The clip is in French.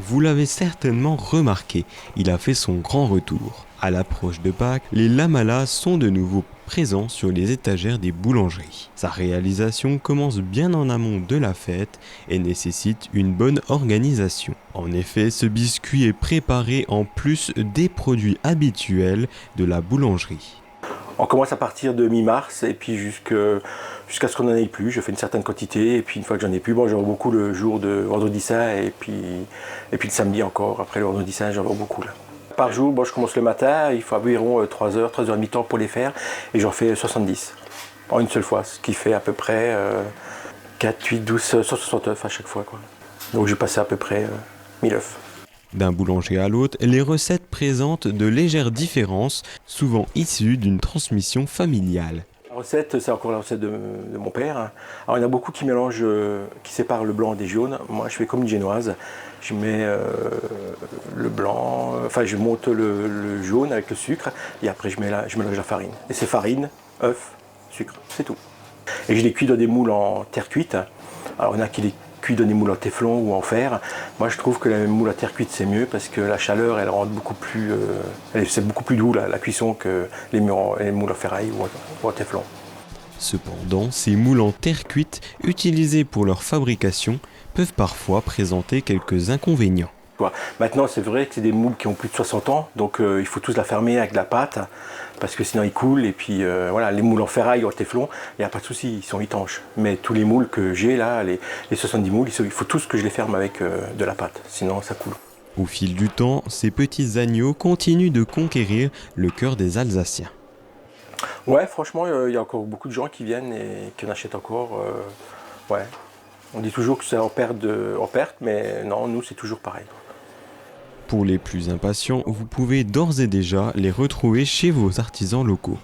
Vous l'avez certainement remarqué, il a fait son grand retour. À l'approche de Pâques, les lamala sont de nouveau présents sur les étagères des boulangeries. Sa réalisation commence bien en amont de la fête et nécessite une bonne organisation. En effet, ce biscuit est préparé en plus des produits habituels de la boulangerie. On commence à partir de mi-mars et puis jusqu'à ce qu'on n'en ait plus. Je fais une certaine quantité et puis une fois que j'en ai plus, bon, j'en vends beaucoup le jour de vendredi saint et puis le samedi encore. Après le vendredi saint, j'en vends beaucoup là. Par jour, bon, je commence le matin, il faut environ 3 heures, 3h30 temps pour les faire et j'en fais 70 en une seule fois, ce qui fait à peu près 4, 8, 12, 160 œufs à chaque fois, quoi. Donc j'ai passé à peu près 1000 œufs. D'un boulanger à l'autre, les recettes présentent de légères différences, souvent issues d'une transmission familiale. La recette, c'est encore la recette de mon père. Alors il y en a beaucoup qui mélangent, qui séparent le blanc des jaunes. Moi je fais comme une génoise. Je mets le blanc, enfin je monte le jaune avec le sucre et après je mélange la farine. Et c'est farine, œuf, sucre, c'est tout. Et je les cuis dans des moules en terre cuite. Alors il y en a qui les cuit dans des moules en téflon ou en fer. Moi je trouve que la moule à terre cuite c'est mieux parce que la chaleur elle rend beaucoup plus, c'est beaucoup plus doux la cuisson que les moules en ferraille ou en téflon. Cependant, ces moules en terre cuite, utilisés pour leur fabrication, peuvent parfois présenter quelques inconvénients. Maintenant c'est vrai que c'est des moules qui ont plus de 60 ans, donc il faut tous la fermer avec de la pâte, parce que sinon ils coulent, et puis voilà, les moules en ferraille ou en téflon, il n'y a pas de souci, ils sont étanches. Mais tous les moules que j'ai là, les 70 moules, il faut tous que je les ferme avec de la pâte, sinon ça coule. Au fil du temps, ces petits agneaux continuent de conquérir le cœur des Alsaciens. Ouais, franchement, il y a encore beaucoup de gens qui viennent et qui en achètent encore. Ouais. On dit toujours que c'est en perte, mais non, nous c'est toujours pareil. Pour les plus impatients, vous pouvez d'ores et déjà les retrouver chez vos artisans locaux.